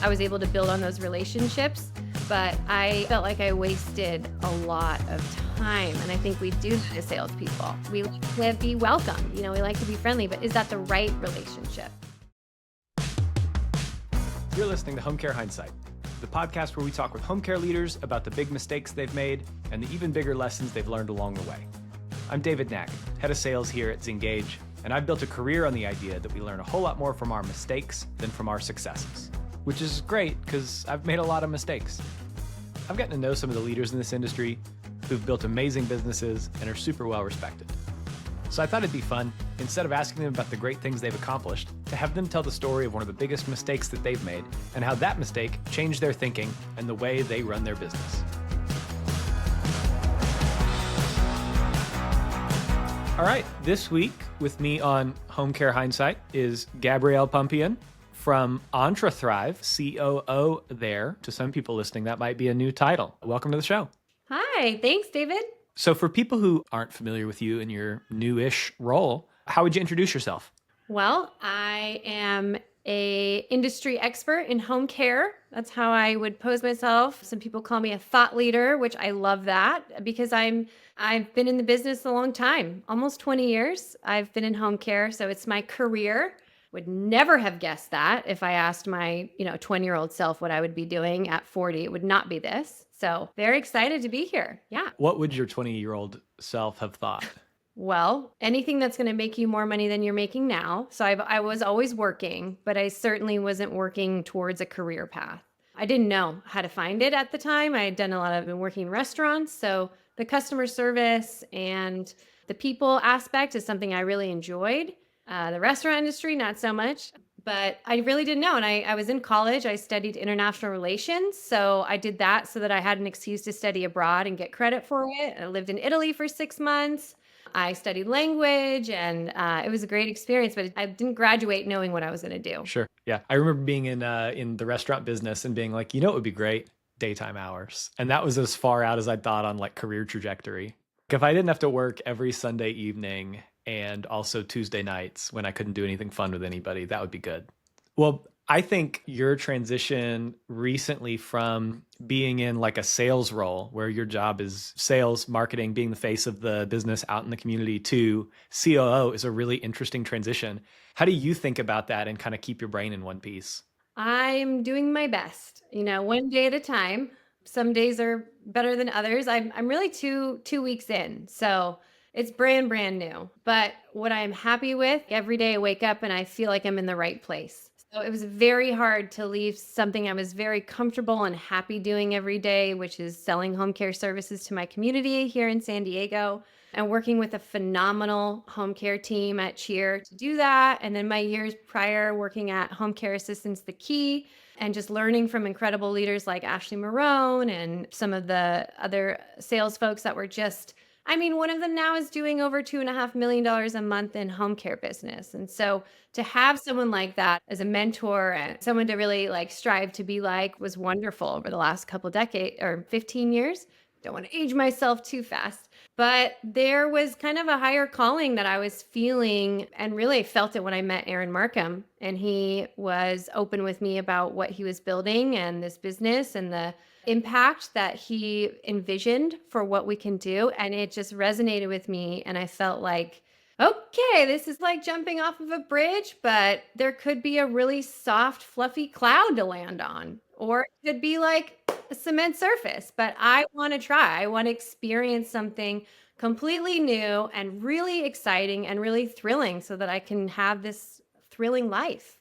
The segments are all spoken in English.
I was able to build on those relationships, but I felt like I wasted a lot of time. And I think we do that as salespeople. We like to be welcome, we like to be friendly, but is that the right relationship? You're listening to Home Care Hindsight, the podcast where we talk with home care leaders about the big mistakes they've made and the even bigger lessons they've learned along the way. I'm David Knack, head of sales here at Zengage, and I've built a career on the idea that we learn a whole lot more from our mistakes than from our successes, which is great because I've made a lot of mistakes. I've gotten to know some of the leaders in this industry who've built amazing businesses and are super well respected. So I thought it'd be fun, instead of asking them about the great things they've accomplished, to have them tell the story of one of the biggest mistakes that they've made and how that mistake changed their thinking and the way they run their business. All right, this week with me on Home Care Hindsight is Gabrielle Pumpian from Entrethrive, COO there. To some people listening, that might be a new title. Welcome to the show. Hi, thanks, David. So for people who aren't familiar with you in your new-ish role, how would you introduce yourself? Well, I am an industry expert in home care. That's how I would pose myself. Some people call me a thought leader, which I love that because I've been in the business a long time, almost 20 years. I've been in home care, so it's my career. Would never have guessed that if I asked my 20-year-old self what I would be doing at 40. It would not be this. So very excited to be here. Yeah. What would your 20-year-old self have thought? Well, anything that's going to make you more money than you're making now. So I was always working, but I certainly wasn't working towards a career path. I didn't know how to find it at the time. I had done a lot of working in restaurants. So the customer service and the people aspect is something I really enjoyed. The restaurant industry, not so much, but I really didn't know. And I was in college. I studied international relations. So I did that so that I had an excuse to study abroad and get credit for it. I lived in Italy for 6 months. I studied language and it was a great experience, but I didn't graduate knowing what I was going to do. Sure. Yeah. I remember being in the restaurant business and being like, it would be great? Daytime hours. And that was as far out as I thought on like career trajectory. If I didn't have to work every Sunday evening and also Tuesday nights when I couldn't do anything fun with anybody, that would be good. Well, I think your transition recently from being in like a sales role where your job is sales, marketing, being the face of the business out in the community to COO is a really interesting transition. How do you think about that and kind of keep your brain in one piece? I'm doing my best, one day at a time. Some days are better than others. I'm really two weeks in. So it's brand new. But what I'm happy with, every day I wake up and I feel like I'm in the right place. So it was very hard to leave something I was very comfortable and happy doing every day, which is selling home care services to my community here in San Diego and working with a phenomenal home care team at Cheer to do that. And then my years prior working at Home Care Assistance The Key and just learning from incredible leaders like Ashley Marone and some of the other sales folks that were one of them now is doing over $2.5 million a month in home care business. And so to have someone like that as a mentor and someone to really strive to be like was wonderful over the last couple decades or 15 years. Don't want to age myself too fast, but there was kind of a higher calling that I was feeling and really felt it when I met Aaron Markham. And he was open with me about what he was building and this business and the impact that he envisioned for what we can do. And it just resonated with me. And I felt like, okay, this is like jumping off of a bridge, but there could be a really soft, fluffy cloud to land on, or it could be like a cement surface, but I want to try. I want to experience something completely new and really exciting and really thrilling so that I can have this thrilling life,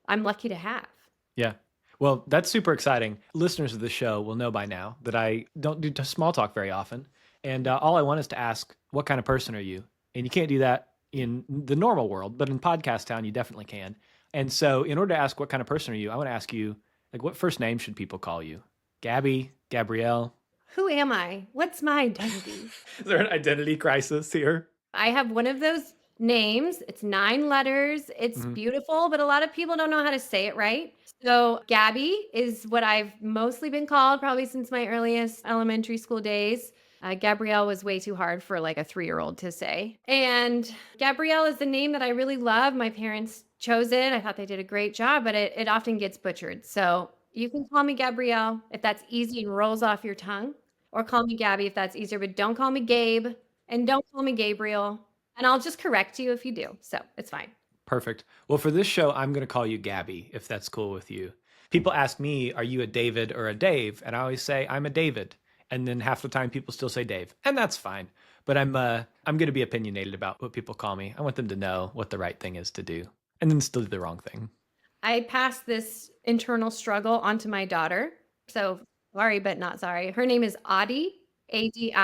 I'm lucky to have. Yeah. Well, that's super exciting. Listeners of the show will know by now that I don't do small talk very often. And all I want is to ask, what kind of person are you? And you can't do that in the normal world, but in podcast town, you definitely can. And so in order to ask what kind of person are you, I want to ask you, what first name should people call you? Gabby, Gabrielle? Who am I? What's my identity? Is there an identity crisis here? I have one of those names. It's 9 letters. It's beautiful, but a lot of people don't know how to say it right. So Gabby is what I've mostly been called probably since my earliest elementary school days. Gabrielle was way too hard for like a 3-year-old to say. And Gabrielle is the name that I really love. My parents chose it. I thought they did a great job, but it often gets butchered. So you can call me Gabrielle if that's easy and rolls off your tongue, or call me Gabby if that's easier, but don't call me Gabe and don't call me Gabriel. And I'll just correct you if you do. So it's fine. Perfect. Well, for this show, I'm going to call you Gabby, if that's cool with you. People ask me, are you a David or a Dave? And I always say, I'm a David. And then half the time people still say Dave. And that's fine. But I'm going to be opinionated about what people call me. I want them to know what the right thing is to do and then still do the wrong thing. I passed this internal struggle onto my daughter. So sorry, but not sorry. Her name is Audie, Adi.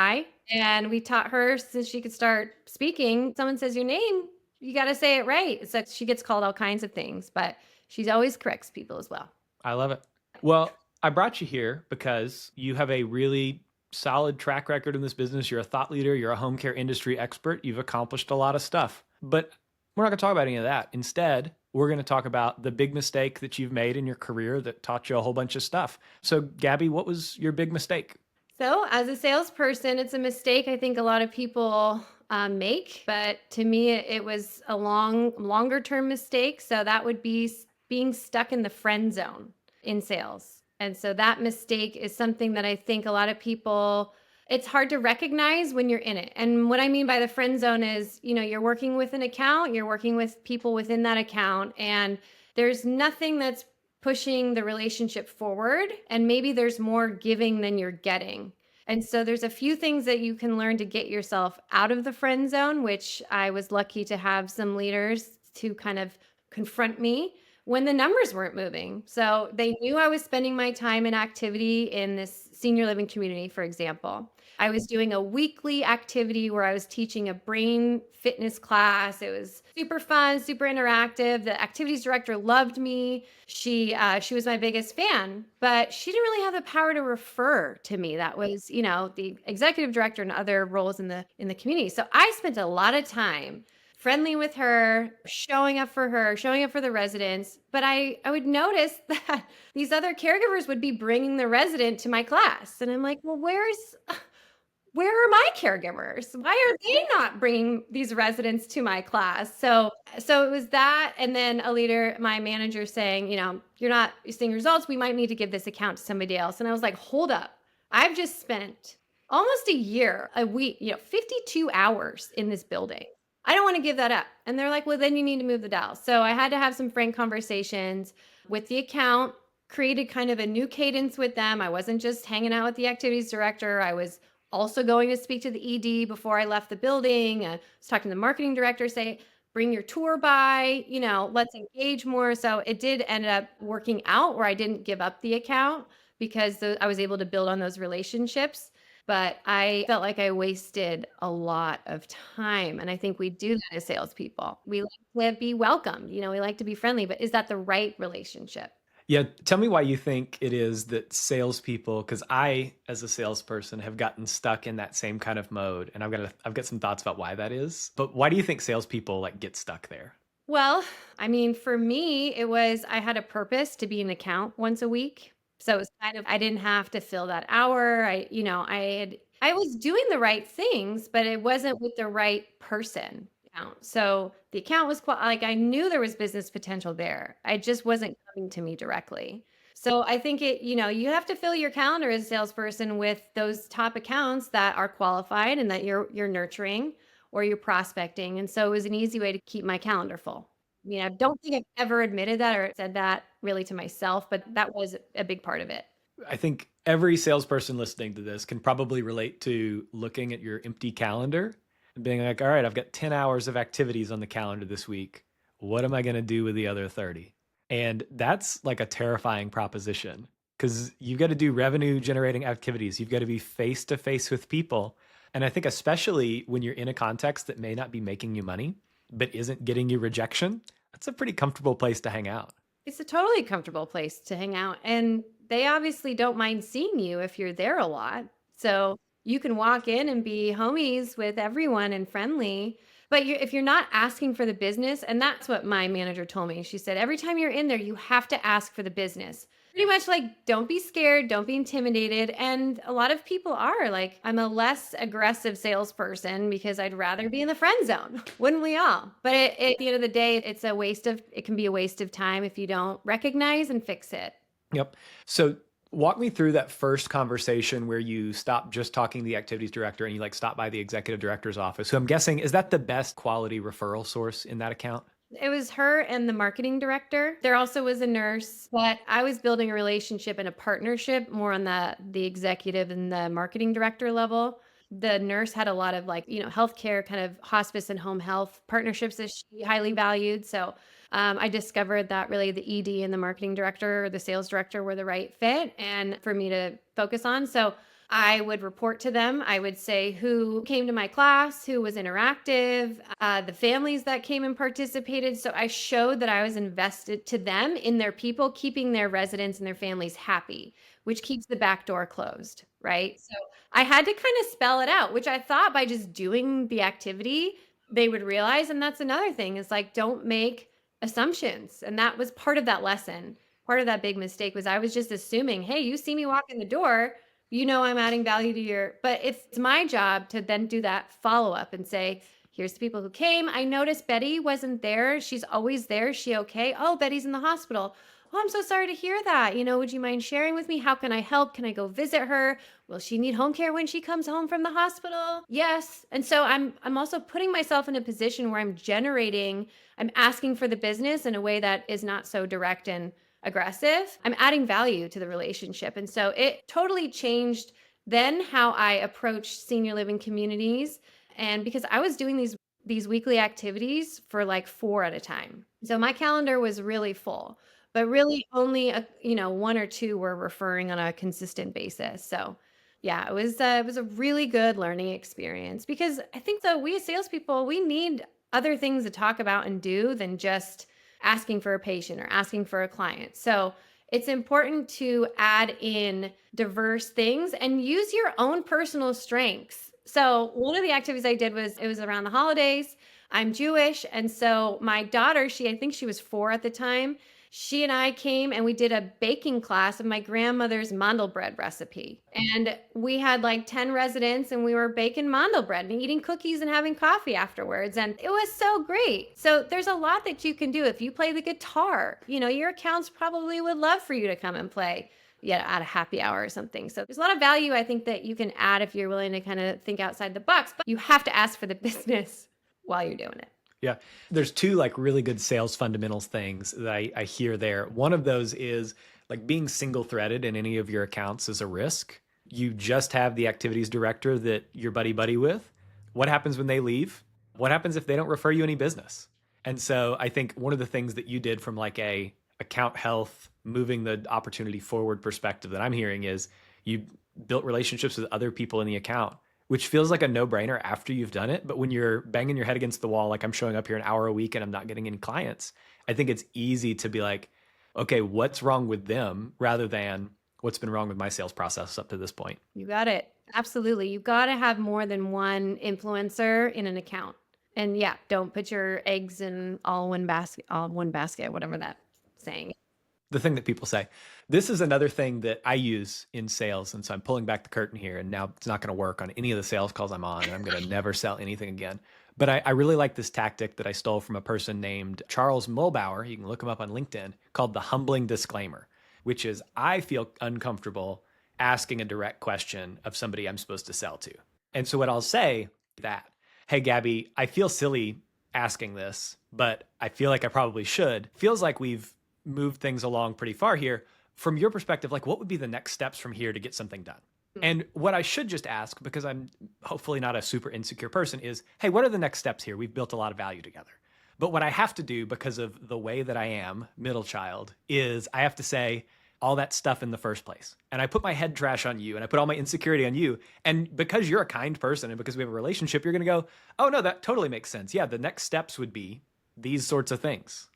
And we taught her since she could start speaking. Someone says your name, you got to say it right. So she gets called all kinds of things, but she always corrects people as well. I love it. Well, I brought you here because you have a really solid track record in this business. You're a thought leader. You're a home care industry expert. You've accomplished a lot of stuff. But we're not going to talk about any of that. Instead, we're going to talk about the big mistake that you've made in your career that taught you a whole bunch of stuff. So, Gabby, what was your big mistake? So, as a salesperson, it's a mistake I think a lot of people make. But to me, it was a longer term mistake. So, that would be being stuck in the friend zone in sales. And so that mistake is something that I think a lot of people, it's hard to recognize when you're in it. And what I mean by the friend zone is, you're working with an account, you're working with people within that account, and there's nothing that's pushing the relationship forward. And maybe there's more giving than you're getting. And so there's a few things that you can learn to get yourself out of the friend zone, which I was lucky to have some leaders to kind of confront me when the numbers weren't moving. So they knew I was spending my time in activity in this senior living community, for example. I was doing a weekly activity where I was teaching a brain fitness class. It was super fun, super interactive. The activities director loved me. She was my biggest fan, but she didn't really have the power to refer to me. That was, the executive director and other roles in the community. So I spent a lot of time friendly with her, showing up for the residents. But I would notice that these other caregivers would be bringing the resident to my class. And I'm like, well, where are my caregivers? Why are they not bringing these residents to my class? So it was that. And then a leader, my manager saying, you're not seeing results. We might need to give this account to somebody else. And I was like, hold up. I've just spent almost a week, 52 hours in this building. I don't want to give that up. And they're like, well, then you need to move the dial. So I had to have some frank conversations with the account, created kind of a new cadence with them. I wasn't just hanging out with the activities director. I was also going to speak to the ED before I left the building. I was talking to the marketing director, say, bring your tour by, let's engage more. So it did end up working out where I didn't give up the account because I was able to build on those relationships. But I felt like I wasted a lot of time. And I think we do that as salespeople. We like to be welcomed, we like to be friendly, but is that the right relationship? Yeah. Tell me why you think it is that salespeople, because I, as a salesperson, have gotten stuck in that same kind of mode. And I've got some thoughts about why that is. But why do you think salespeople get stuck there? Well, I mean, for me, I had a purpose to be an account once a week. So it was kind of, I didn't have to fill that hour. I was doing the right things, but it wasn't with the right person. So the account was I knew there was business potential there. I just wasn't coming to me directly. So I think you have to fill your calendar as a salesperson with those top accounts that are qualified and that you're nurturing or you're prospecting. And so it was an easy way to keep my calendar full. I mean, I don't think I've ever admitted that or said that really to myself, but that was a big part of it. I think every salesperson listening to this can probably relate to looking at your empty calendar and being like, all right, I've got 10 hours of activities on the calendar this week. What am I going to do with the other 30? And that's like a terrifying proposition because you've got to do revenue generating activities. You've got to be face to face with people. And I think especially when you're in a context that may not be making you money, but isn't getting you rejection, that's a pretty comfortable place to hang out. It's a totally comfortable place to hang out. And they obviously don't mind seeing you if you're there a lot. So you can walk in and be homies with everyone and friendly. But if you're not asking for the business, and that's what my manager told me. She said, every time you're in there, you have to ask for the business. Pretty much like, don't be scared, don't be intimidated. And a lot of people are like, I'm a less aggressive salesperson because I'd rather be in the friend zone, wouldn't we all? But at the end of the day, it can be a waste of time if you don't recognize and fix it. Yep. So walk me through that first conversation where you stop just talking to the activities director and you like stop by the executive director's office. So I'm guessing, is that the best quality referral source in that account? It was her and the marketing director. There also was a nurse, but I was building a relationship and a partnership more on the executive and the marketing director level. The nurse had a lot of like, healthcare kind of hospice and home health partnerships that she highly valued. So I discovered that really the ED and the marketing director or the sales director were the right fit and for me to focus on. So I would report to them. I would say who came to my class, who was interactive, the families that came and participated. So I showed that I was invested to them in their people, keeping their residents and their families happy, which keeps the back door closed, right? So I had to kind of spell it out, which I thought by just doing the activity, they would realize. And that's another thing is like, don't make assumptions. And that was part of that lesson. Part of that big mistake was I was just assuming, hey, you see me walk in the door, I'm adding value to but it's my job to then do that follow up and say, here's the people who came. I noticed Betty wasn't there. She's always there. Is she okay? Oh, Betty's in the hospital. Oh, I'm so sorry to hear that. Would you mind sharing with me? How can I help? Can I go visit her? Will she need home care when she comes home from the hospital? Yes. And so I'm also putting myself in a position where I'm asking for the business in a way that is not so direct and aggressive. I'm adding value to the relationship. And so it totally changed then how I approach senior living communities. And because I was doing these weekly activities for like 4 at a time. So my calendar was really full, but really only one or two were referring on a consistent basis. So yeah, it was a really good learning experience because I think that we as salespeople, we need other things to talk about and do than just asking for a patient or asking for a client. So it's important to add in diverse things and use your own personal strengths. So one of the activities I did it was around the holidays. I'm Jewish. And so my daughter, I think she was 4 at the time. She and I came and we did a baking class of my grandmother's mandel bread recipe. And we had like 10 residents and we were baking mandel bread and eating cookies and having coffee afterwards. And it was so great. So there's a lot that you can do. If you play the guitar, your accounts probably would love for you to come and play at a happy hour or something. So there's a lot of value I think that you can add if you're willing to kind of think outside the box, but you have to ask for the business while you're doing it. Yeah. There's two like really good sales fundamentals things that I hear there. One of those is like being single threaded in any of your accounts is a risk. You just have the activities director that you're buddy with. What happens when they leave? What happens if they don't refer you any business? And so I think one of the things that you did from like a account health, moving the opportunity forward perspective that I'm hearing is you built relationships with other people in the account, which feels like a no-brainer after you've done it. But when you're banging your head against the wall, like I'm showing up here an hour a week and I'm not getting any clients, I think it's easy to be like, okay, what's wrong with them rather than what's been wrong with my sales process up to this point. You got it. Absolutely. You got to have more than one influencer in an account. And yeah, don't put your eggs in all one basket, whatever that saying. The thing that people say. This is another thing that I use in sales. And so I'm pulling back the curtain here, and now it's not going to work on any of the sales calls I'm on, and I'm going to never sell anything again. But I really like this tactic that I stole from a person named Charles Mulbauer. You can look him up on LinkedIn, called the humbling disclaimer, which is I feel uncomfortable asking a direct question of somebody I'm supposed to sell to. And so what I'll say that, hey, Gabby, I feel silly asking this, but I feel like I probably should. Feels like we've moved things along pretty far here. From your perspective, like what would be the next steps from here to get something done? And what I should just ask, because I'm hopefully not a super insecure person, is, hey, what are the next steps here? We've built a lot of value together. But what I have to do because of the way that I am, middle child, is I have to say all that stuff in the first place. And I put my head trash on you and I put all my insecurity on you. And because you're a kind person and because we have a relationship, you're going to go, oh, no, that totally makes sense. Yeah, the next steps would be these sorts of things.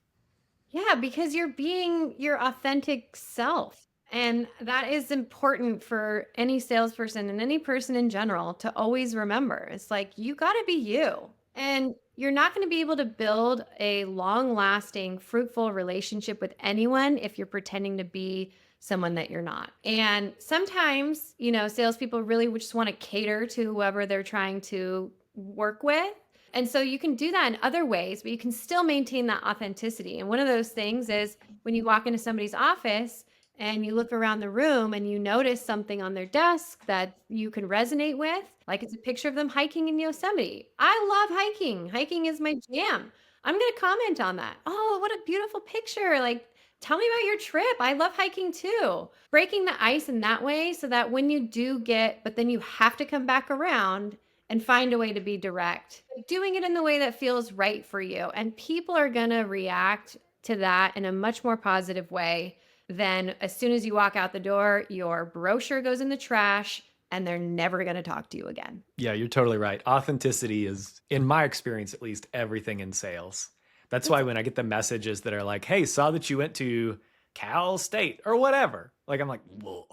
Yeah, because you're being your authentic self. And that is important for any salesperson and any person in general to always remember. It's like, you got to be you. And you're not going to be able to build a long lasting, fruitful relationship with anyone if you're pretending to be someone that you're not. And sometimes, salespeople really just want to cater to whoever they're trying to work with. And so you can do that in other ways, but you can still maintain that authenticity. And one of those things is when you walk into somebody's office and you look around the room and you notice something on their desk that you can resonate with, like it's a picture of them hiking in Yosemite. I love hiking. Hiking is my jam. I'm going to comment on that. Oh, what a beautiful picture. Like, tell me about your trip. I love hiking too. Breaking the ice in that way so that when you do but then you have to come back around and find a way to be direct, doing it in the way that feels right for you. And people are going to react to that in a much more positive way than as soon as you walk out the door, your brochure goes in the trash and they're never going to talk to you again. Yeah, you're totally right. Authenticity is, in my experience at least, everything in sales. That's why when I get the messages that are like, hey, saw that you went to Cal State or whatever, like I'm like, whoa.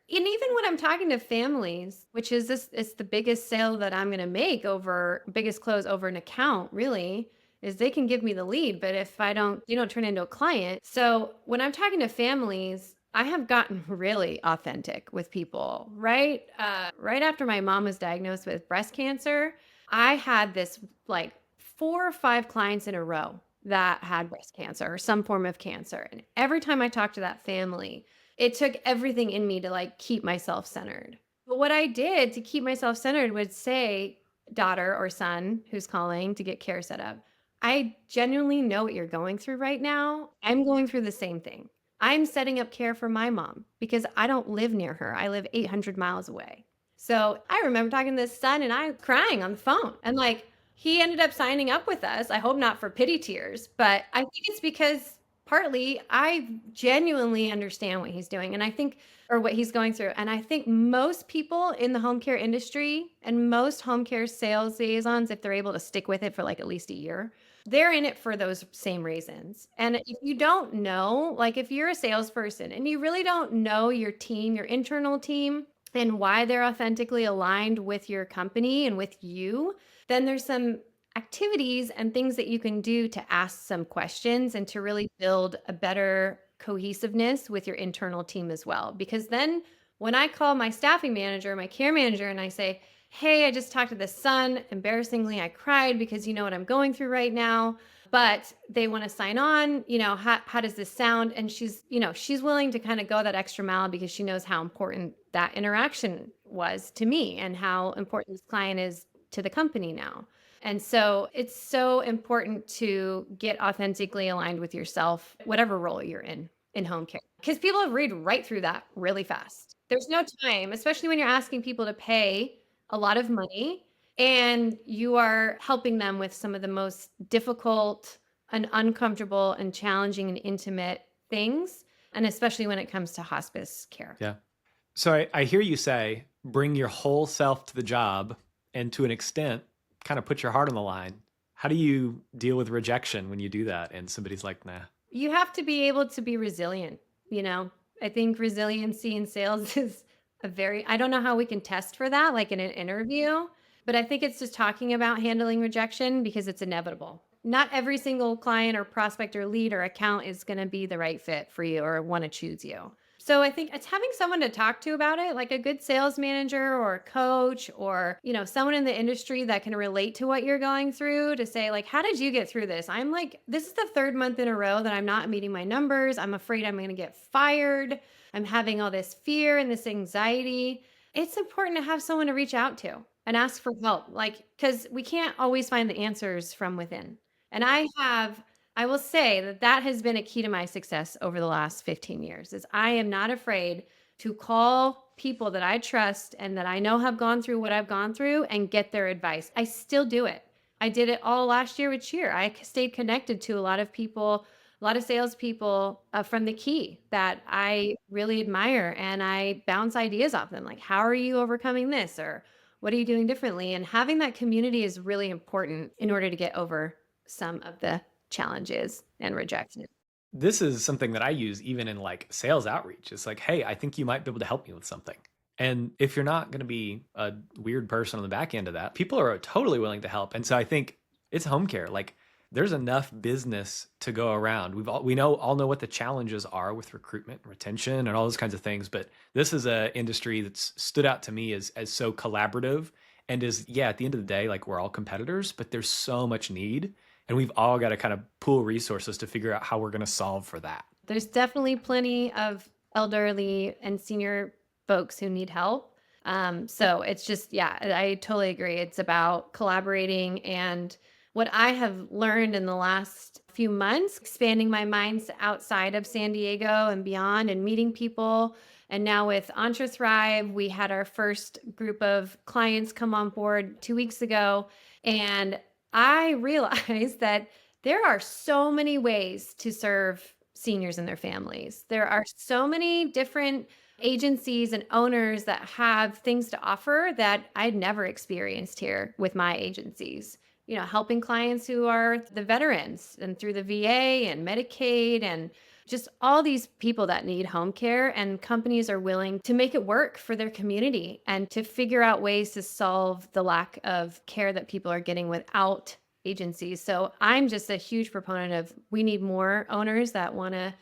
And even when I'm talking to families, which is it's the biggest sale that I'm going to make biggest close over an account, really, is they can give me the lead. But if you don't turn into a client. So when I'm talking to families, I have gotten really authentic with people, right? Right after my mom was diagnosed with breast cancer, I had this like 4 or 5 clients in a row that had breast cancer or some form of cancer. And every time I talked to that family, it took everything in me to like keep myself centered. But what I did to keep myself centered would say, daughter or son who's calling to get care set up, I genuinely know what you're going through right now. I'm going through the same thing. I'm setting up care for my mom because I don't live near her. I live 800 miles away. So I remember talking to this son and I was crying on the phone. And like, he ended up signing up with us. I hope not for pity tears, but I think it's because partly I genuinely understand what he's doing or what he's going through. And I think most people in the home care industry and most home care sales liaisons, if they're able to stick with it for like at least a year, they're in it for those same reasons. And if you don't know, like if you're a salesperson and you really don't know your team, your internal team, and why they're authentically aligned with your company and with you, then there's some activities and things that you can do to ask some questions and to really build a better cohesiveness with your internal team as well. Because then when I call my staffing manager, my care manager, and I say, hey, I just talked to the son. Embarrassingly, I cried because you know what I'm going through right now, but they want to sign on. How does this sound? And she's willing to kind of go that extra mile because she knows how important that interaction was to me and how important this client is to the company now. And so it's so important to get authentically aligned with yourself, whatever role you're in home care, because people read right through that really fast. There's no time, especially when you're asking people to pay a lot of money and you are helping them with some of the most difficult and uncomfortable and challenging and intimate things. And especially when it comes to hospice care. Yeah. So I hear you say, bring your whole self to the job and to an extent, kind of put your heart on the line. How do you deal with rejection when you do that and somebody's like, nah? You have to be able to be resilient. I think resiliency in sales is I don't know how we can test for that, like in an interview, but I think it's just talking about handling rejection because it's inevitable. Not every single client or prospect or lead or account is going to be the right fit for you or want to choose you. So I think it's having someone to talk to about it, like a good sales manager or a coach or, someone in the industry that can relate to what you're going through to say like, how did you get through this? I'm like, this is the 3rd month in a row that I'm not meeting my numbers. I'm afraid I'm going to get fired. I'm having all this fear and this anxiety. It's important to have someone to reach out to and ask for help, because we can't always find the answers from within. And I will say that has been a key to my success over the last 15 years is I am not afraid to call people that I trust and that I know have gone through what I've gone through and get their advice. I still do it. I did it all last year with Cheer. I stayed connected to a lot of people, a lot of salespeople from the Key that I really admire, and I bounce ideas off them. Like, how are you overcoming this? Or what are you doing differently? And having that community is really important in order to get over some of the challenges and rejection. This is something that I use even in like sales outreach. It's like, hey, I think you might be able to help me with something. And if you're not going to be a weird person on the back end of that, people are totally willing to help. And so I think It's home care. Like there's enough business to go around. We all know what the challenges are with recruitment and retention and all those kinds of things, but this is a industry that's stood out to me as so collaborative and is, yeah, at the end of the day, like we're all competitors, but there's so much need and we've all got to kind of pool resources to figure out how we're going to solve for that. There's definitely plenty of elderly and senior folks who need help. So it's just, yeah, I totally agree. It's about collaborating. And what I have learned in the last few months, expanding my minds outside of San Diego and beyond and meeting people. And now with Entrethrive, we had our first group of clients come on board 2 weeks ago. And I realized that there are so many ways to serve seniors and their families. There are so many different agencies and owners that have things to offer that I'd never experienced here with my agencies. You know, helping clients who are the veterans and through the VA and Medicaid and just all these people that need home care, and companies are willing to make it work for their community and to figure out ways to solve the lack of care that people are getting without agencies. So I'm just a huge proponent of we need more owners that want to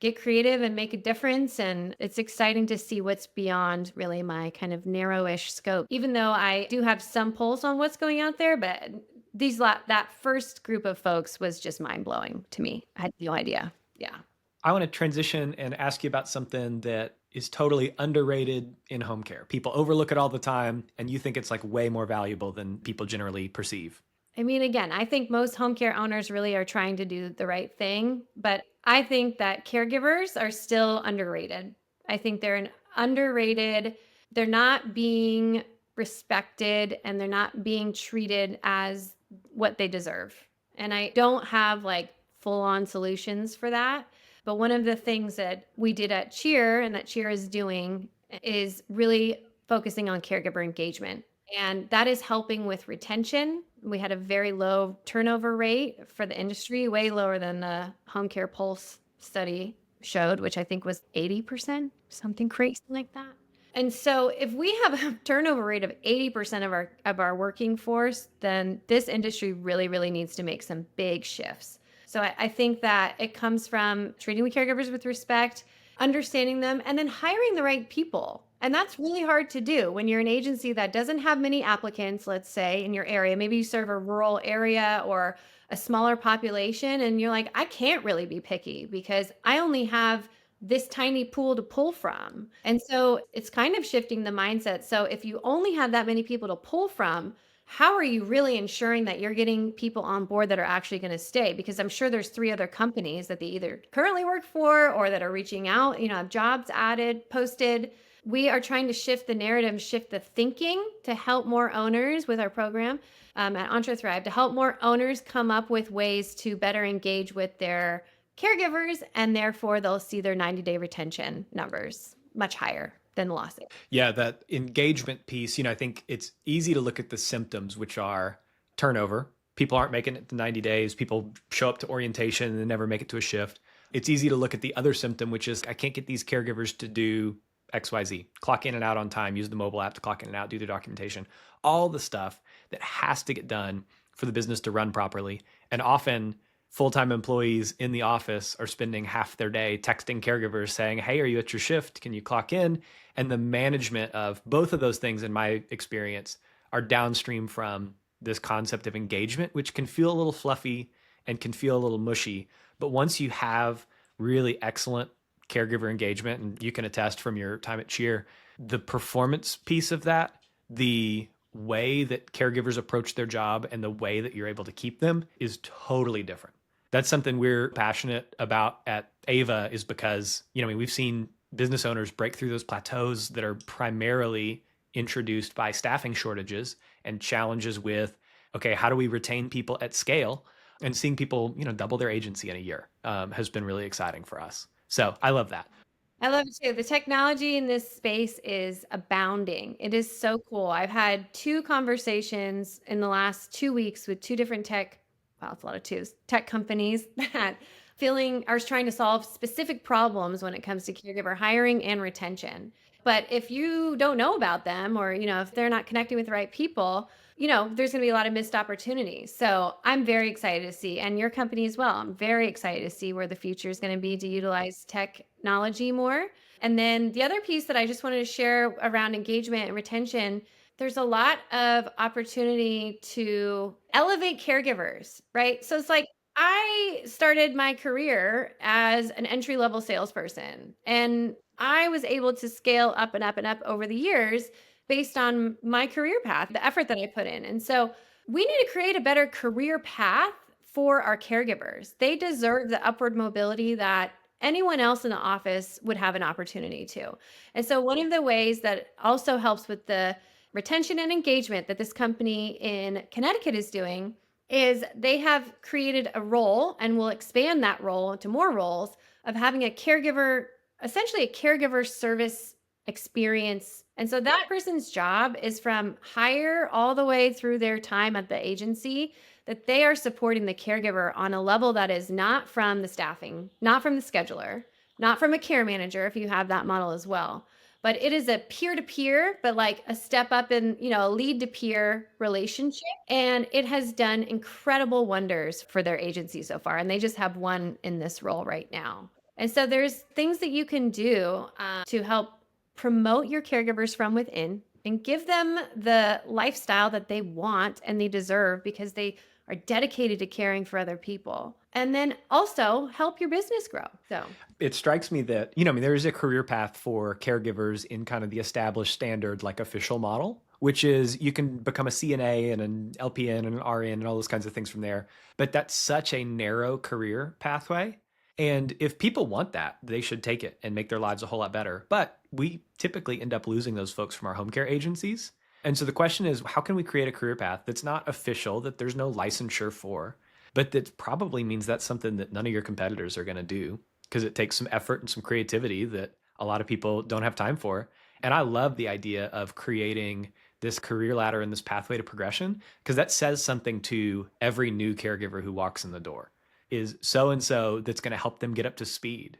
get creative and make a difference. And it's exciting to see what's beyond really my kind of narrowish scope, even though I do have some pulse on what's going out there. But that first group of folks was just mind blowing to me. I had no idea. Yeah. I want to transition and ask you about something that is totally underrated in home care. People overlook it all the time, and you think it's like way more valuable than people generally perceive. I mean, again, I think most home care owners really are trying to do the right thing, but I think that caregivers are still underrated. I think they're not being respected and they're not being treated as what they deserve. And I don't have like full on solutions for that. But one of the things that we did at Cheer and that Cheer is doing is really focusing on caregiver engagement. And that is helping with retention. We had a very low turnover rate for the industry, way lower than the home care pulse study showed, which I think was 80%, something crazy like that. And so if we have a turnover rate of 80% of our working force, then this industry really, really needs to make some big shifts. So I think that it comes from treating the caregivers with respect, understanding them, and then hiring the right people. And that's really hard to do when you're an agency that doesn't have many applicants, let's say, in your area. Maybe you serve a rural area or a smaller population, and you're like, I can't really be picky because I only have this tiny pool to pull from. And so it's kind of shifting the mindset. So if you only have that many people to pull from, how are you really ensuring that you're getting people on board that are actually going to stay? Because I'm sure there's 3 other companies that they either currently work for or that are reaching out, have jobs added, posted. We are trying to shift the narrative, shift the thinking to help more owners with our program at Entrethrive, to help more owners come up with ways to better engage with their caregivers, and therefore they'll see their 90-day retention numbers much higher than the lawsuit. Yeah, that engagement piece, I think it's easy to look at the symptoms, which are turnover. People aren't making it to 90 days. People show up to orientation and then never make it to a shift. It's easy to look at the other symptom, which is I can't get these caregivers to do XYZ, clock in and out on time, use the mobile app to clock in and out, do the documentation, all the stuff that has to get done for the business to run properly. And often full-time employees in the office are spending half their day texting caregivers saying, hey, are you at your shift? Can you clock in? And the management of both of those things, in my experience, are downstream from this concept of engagement, which can feel a little fluffy and can feel a little mushy. But once you have really excellent caregiver engagement, and you can attest from your time at Cheer, the performance piece of that, the way that caregivers approach their job and the way that you're able to keep them is totally different. That's something we're passionate about at Ava, is because, we've seen business owners break through those plateaus that are primarily introduced by staffing shortages and challenges with, okay, how do we retain people at scale? And seeing people, double their agency in a year has been really exciting for us. So I love that. I love it too. The technology in this space is abounding. It is so cool. I've had 2 conversations in the last 2 weeks with 2 different it's a lot of twos, tech companies that are trying to solve specific problems when it comes to caregiver hiring and retention. But if you don't know about them, or, if they're not connecting with the right people, there's going to be a lot of missed opportunities. So I'm very excited to see, and your company as well. I'm very excited to see where the future is going to be to utilize technology more. And then the other piece that I just wanted to share around engagement and retention, there's a lot of opportunity to elevate caregivers, right? So it's like I started my career as an entry level salesperson, and I was able to scale up and up and up over the years based on my career path, the effort that I put in. And so we need to create a better career path for our caregivers. They deserve the upward mobility that anyone else in the office would have an opportunity to. And so one of the ways that also helps with the retention and engagement that this company in Connecticut is doing is they have created a role and will expand that role into more roles of having a caregiver, essentially a caregiver service experience. And so that person's job is from hire all the way through their time at the agency, that they are supporting the caregiver on a level that is not from the staffing, not from the scheduler, not from a care manager, if you have that model as well. But it is a peer to peer, but like a step up in, a lead to peer relationship. And it has done incredible wonders for their agency so far. And they just have one in this role right now. And so there's things that you can do to help promote your caregivers from within and give them the lifestyle that they want and they deserve because they are dedicated to caring for other people. And then also help your business grow. So it strikes me that, there is a career path for caregivers in kind of the established standard, like official model, which is you can become a CNA and an LPN and an RN and all those kinds of things from there. But that's such a narrow career pathway. And if people want that, they should take it and make their lives a whole lot better. But we typically end up losing those folks from our home care agencies. And so the question is, how can we create a career path that's not official, that there's no licensure for, but that probably means that's something that none of your competitors are going to do because it takes some effort and some creativity that a lot of people don't have time for. And I love the idea of creating this career ladder and this pathway to progression because that says something to every new caregiver who walks in the door. Is so-and-so that's going to help them get up to speed.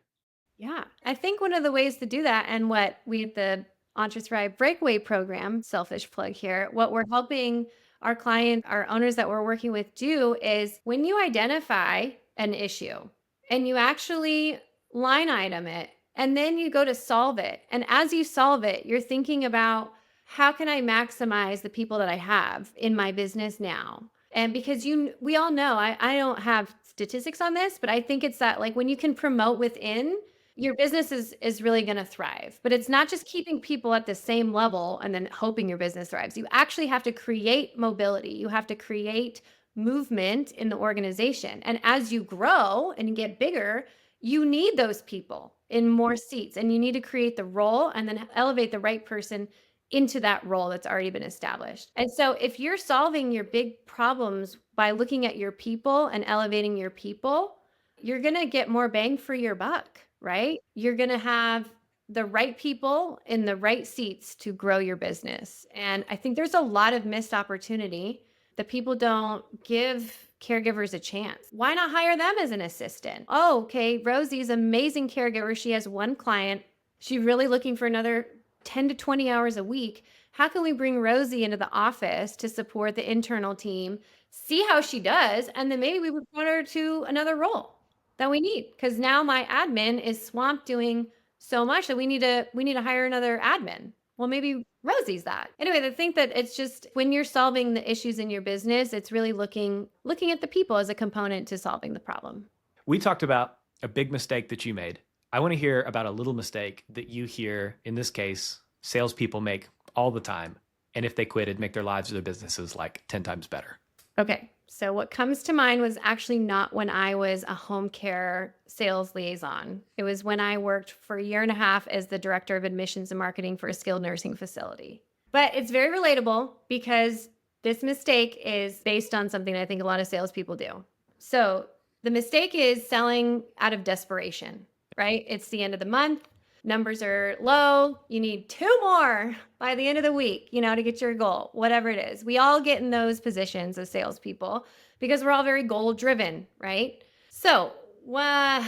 yeah, I think one of the ways to do that, and what we at the Entrethrive Breakaway program, selfish plug here, what we're helping our client, our owners that we're working with do is when you identify an issue and you actually line item it, and then you go to solve it. And as you solve it, you're thinking about how can I maximize the people that I have in my business now? And because we all know, I don't have statistics on this, but I think it's that like when you can promote within, your business is really going to thrive. But it's not just keeping people at the same level and then hoping your business thrives. You actually have to create mobility. You have to create movement in the organization. And as you grow and get bigger, you need those people in more seats, and you need to create the role and then elevate the right person into that role that's already been established. And so if you're solving your big problems by looking at your people and elevating your people, you're going to get more bang for your buck, right? You're going to have the right people in the right seats to grow your business. And I think there's a lot of missed opportunity that people don't give caregivers a chance. Why not hire them as an assistant? Oh, okay, Rosie's an amazing caregiver. She has one client. She's really looking for another 10 to 20 hours a week. How can we bring Rosie into the office to support the internal team, see how she does, and then maybe we would put her to another role that we need? Because now my admin is swamped doing so much that we need to hire another admin. Well, maybe Rosie's that. Anyway, I think that it's just when you're solving the issues in your business, it's really looking at the people as a component to solving the problem. We talked about a big mistake that you made. I want to hear about a little mistake that you hear, in this case, salespeople make all the time. And if they quit, it'd make their lives or their businesses like 10 times better. Okay. So what comes to mind was actually not when I was a home care sales liaison. It was when I worked for a year and a half as the director of admissions and marketing for a skilled nursing facility. But it's very relatable because this mistake is based on something I think a lot of salespeople do. So the mistake is selling out of desperation, right? It's the end of the month. Numbers are low. You need 2 more by the end of the week, to get your goal, whatever it is. We all get in those positions as salespeople because we're all very goal driven, right? So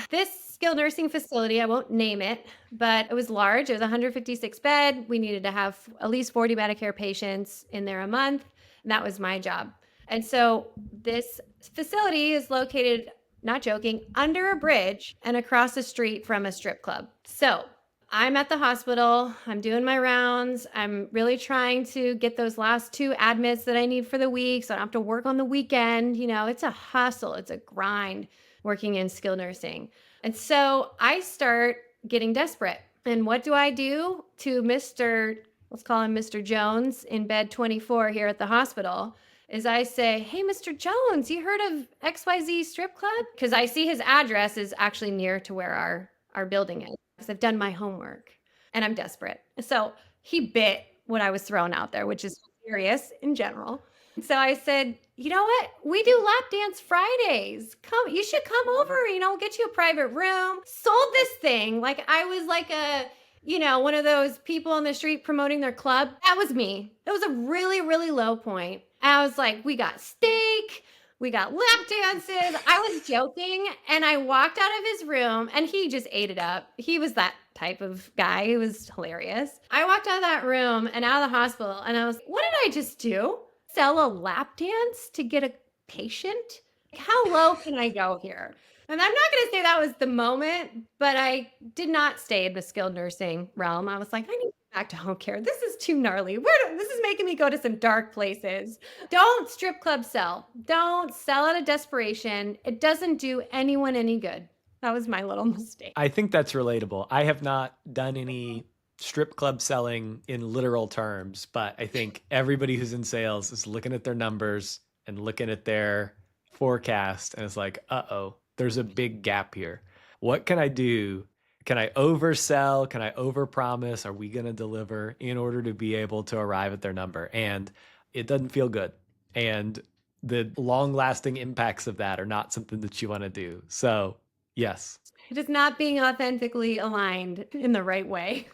this skilled nursing facility, I won't name it, but it was large. It was 156 bed. We needed to have at least 40 Medicare patients in there a month. And that was my job. And so this facility is located, not joking, under a bridge and across the street from a strip club. So I'm at the hospital. I'm doing my rounds. I'm really trying to get those last 2 admits that I need for the week so I don't have to work on the weekend. It's a hustle, it's a grind working in skilled nursing. And so I start getting desperate. And what do I do to let's call him Mr. Jones in bed 24 here at the hospital? Is I say, "Hey, Mr. Jones, you heard of XYZ strip club?" Because I see his address is actually near to where our building is. Because I've done my homework and I'm desperate. So he bit what I was throwing out there, which is hilarious in general. So I said, "You know what? We do lap dance Fridays. You should come over, we'll get you a private room." Sold this thing like I was like one of those people on the street promoting their club. That was me. It was a really, really low point. I was like, we got steak, we got lap dances. I was joking. And I walked out of his room and he just ate it up. He was that type of guy. It was hilarious. I walked out of that room and out of the hospital and I was, what did I just do? Sell a lap dance to get a patient? How low can I go here? And I'm not going to say that was the moment, but I did not stay in the skilled nursing realm. I was like, I need to get back to home care. This is too gnarly. This is making me go to some dark places. Don't strip club sell. Don't sell out of desperation. It doesn't do anyone any good. That was my little mistake. I think that's relatable. I have not done any strip club selling in literal terms, but I think everybody who's in sales is looking at their numbers and looking at their forecast and it's like, uh-oh, there's a big gap here. What can I do? Can I oversell? Can I overpromise? Are we going to deliver in order to be able to arrive at their number? And it doesn't feel good. And the long-lasting impacts of that are not something that you want to do. So, yes. It is not being authentically aligned in the right way.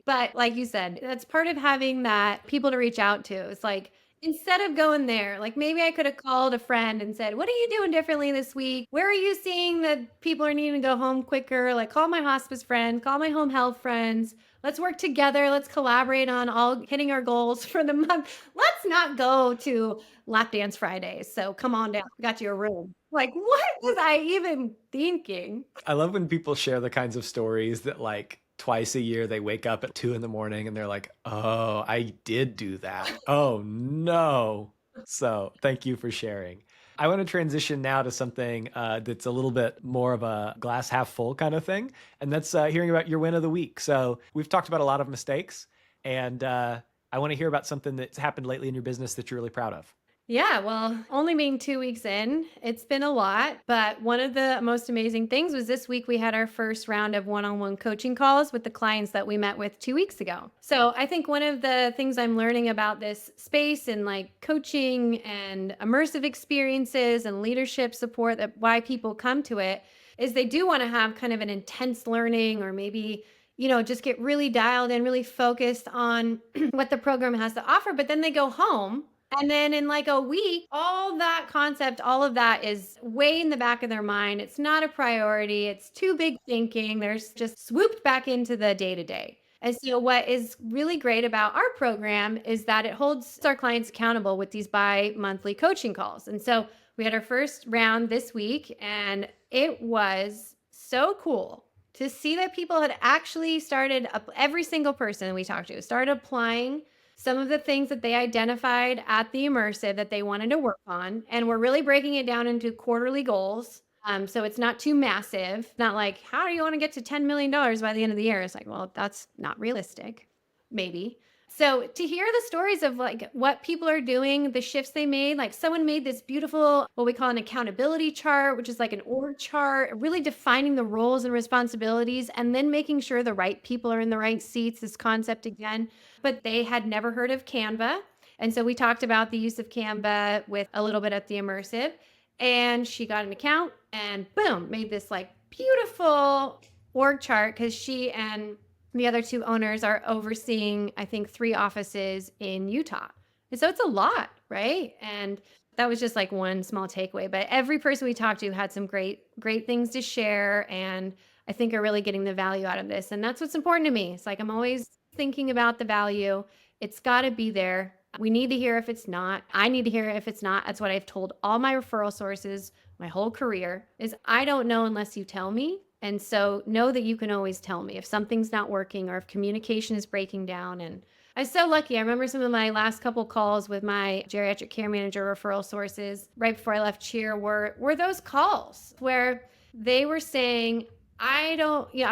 But like you said, that's part of having that people to reach out to. It's like, instead of going there, like maybe I could have called a friend and said, "What are you doing differently this week? Where are you seeing that people are needing to go home quicker?" Like call my hospice friend, call my home health friends. Let's work together. Let's collaborate on all hitting our goals for the month. Let's not go to lap dance Fridays. So come on down. We got you a room. Like, what was I even thinking? I love when people share the kinds of stories that like twice a year they wake up at 2 a.m. and they're like, "Oh, I did do that. Oh no." So thank you for sharing. I want to transition now to something that's a little bit more of a glass half full kind of thing. And that's hearing about your win of the week. So we've talked about a lot of mistakes and I want to hear about something that's happened lately in your business that you're really proud of. Yeah, well, only being 2 weeks in, it's been a lot. But one of the most amazing things was this week we had our first round of one-on-one coaching calls with the clients that we met with 2 weeks ago. So I think one of the things I'm learning about this space and like coaching and immersive experiences and leadership support, that why people come to it is they do want to have kind of an intense learning, or maybe just get really dialed in, really focused on what the program has to offer. But then they go home. And then in like a week, all that concept, all of that is way in the back of their mind. It's not a priority. It's too big thinking. There's just swooped back into the day to day. And so what is really great about our program is that it holds our clients accountable with these bi-monthly coaching calls. And so we had our first round this week, and it was so cool to see that people had actually started, every single person we talked to started applying some of the things that they identified at the immersive that they wanted to work on. And we're really breaking it down into quarterly goals. So it's not too massive. Not like, how do you want to get to $10 million by the end of the year? It's like, well, that's not realistic. Maybe. So to hear the stories of like what people are doing, the shifts they made, like someone made this beautiful, what we call an accountability chart, which is like an org chart, really defining the roles and responsibilities, and then making sure the right people are in the right seats, this concept again. But they had never heard of Canva. And so we talked about the use of Canva with a little bit at the immersive, and she got an account and boom, made this like beautiful org chart, because she and the other 2 owners are overseeing, I think, 3 offices in Utah. And so it's a lot, right? And that was just like one small takeaway. But every person we talked to had some great things to share, and I think are really getting the value out of this. And that's what's important to me. It's like I'm always thinking about the value. It's got to be there. We need to hear if it's not. I need to hear if it's not. That's what I've told all my referral sources my whole career is I don't know unless you tell me. And so know that you can always tell me if something's not working or if communication is breaking down. And I was so lucky. I remember some of my last couple calls with my geriatric care manager referral sources right before I left Cheer were those calls where they were saying, I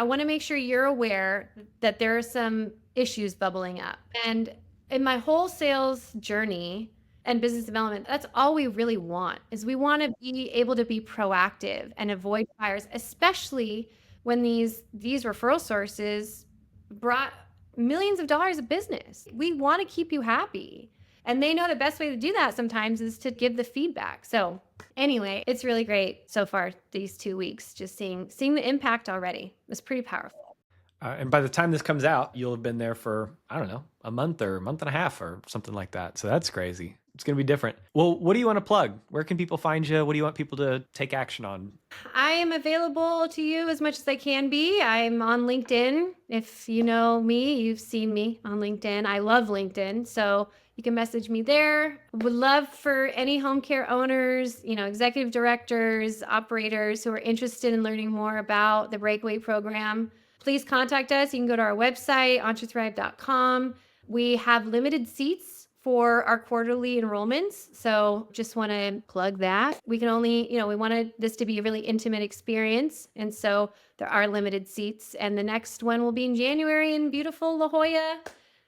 want to make sure you're aware that there are some issues bubbling up. And in my whole sales journey and business development, that's all we really want is we want to be able to be proactive and avoid fires, especially when these referral sources brought millions of dollars of business. We want to keep you happy. And they know the best way to do that sometimes is to give the feedback. So anyway, it's really great so far these 2 weeks, just seeing the impact already. It's pretty powerful. And by the time this comes out, you'll have been there for, I don't know, a month or a month and a half or something like that. So that's crazy. It's going to be different. Well, what do you want to plug? Where can people find you? What do you want people to take action on? I am available to you as much as I can be. I'm on LinkedIn. If you know me, you've seen me on LinkedIn. I love LinkedIn. So you can message me there. Would love for any home care owners, executive directors, operators who are interested in learning more about the Breakaway program. Please contact us. You can go to our website, entrethrive.com. We have limited seats for our quarterly enrollments. So just want to plug that. We can only, we wanted this to be a really intimate experience. And so there are limited seats. And the next one will be in January in beautiful La Jolla,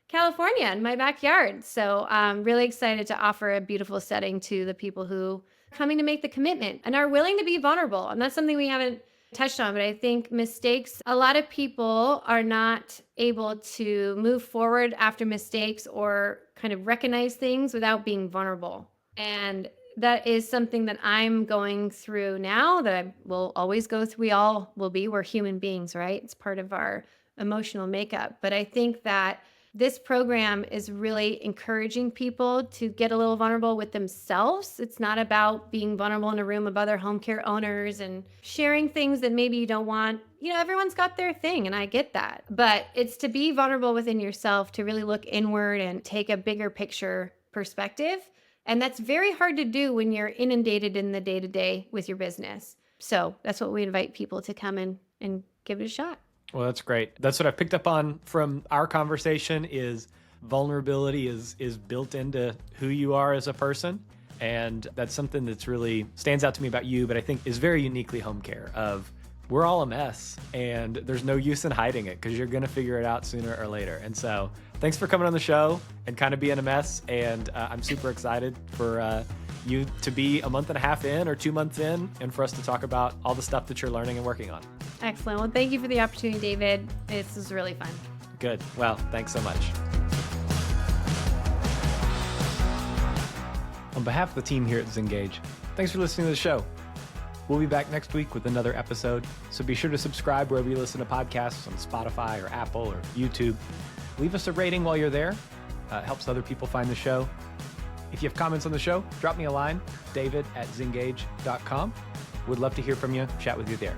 California, in my backyard. So I'm really excited to offer a beautiful setting to the people who are coming to make the commitment and are willing to be vulnerable. And that's something we haven't touched on, but I think mistakes, a lot of people are not able to move forward after mistakes or kind of recognize things without being vulnerable. And that is something that I'm going through now that I will always go through. We all will be. We're human beings, right? It's part of our emotional makeup. But I think that this program is really encouraging people to get a little vulnerable with themselves. It's not about being vulnerable in a room of other home care owners and sharing things that maybe you don't want. Everyone's got their thing, and I get that. But it's to be vulnerable within yourself, to really look inward and take a bigger picture perspective. And that's very hard to do when you're inundated in the day-to-day with your business. So that's what we invite people to come in and give it a shot. Well, that's great. That's what I picked up on from our conversation is vulnerability is built into who you are as a person. And that's something that's really stands out to me about you, but I think is very uniquely home care of we're all a mess and there's no use in hiding it because you're going to figure it out sooner or later. And so thanks for coming on the show and kind of being a mess. And I'm super excited for you to be a month and a half in or 2 months in and for us to talk about all the stuff that you're learning and working on. Excellent. Well, thank you for the opportunity, David. This was really fun. Good. Well, thanks so much. On behalf of the team here at Zengage, thanks for listening to the show. We'll be back next week with another episode, so be sure to subscribe wherever you listen to podcasts on Spotify or Apple or YouTube. Leave us a rating while you're there. It helps other people find the show. If you have comments on the show, drop me a line, david@zengage.com. Would love to hear from you, chat with you there.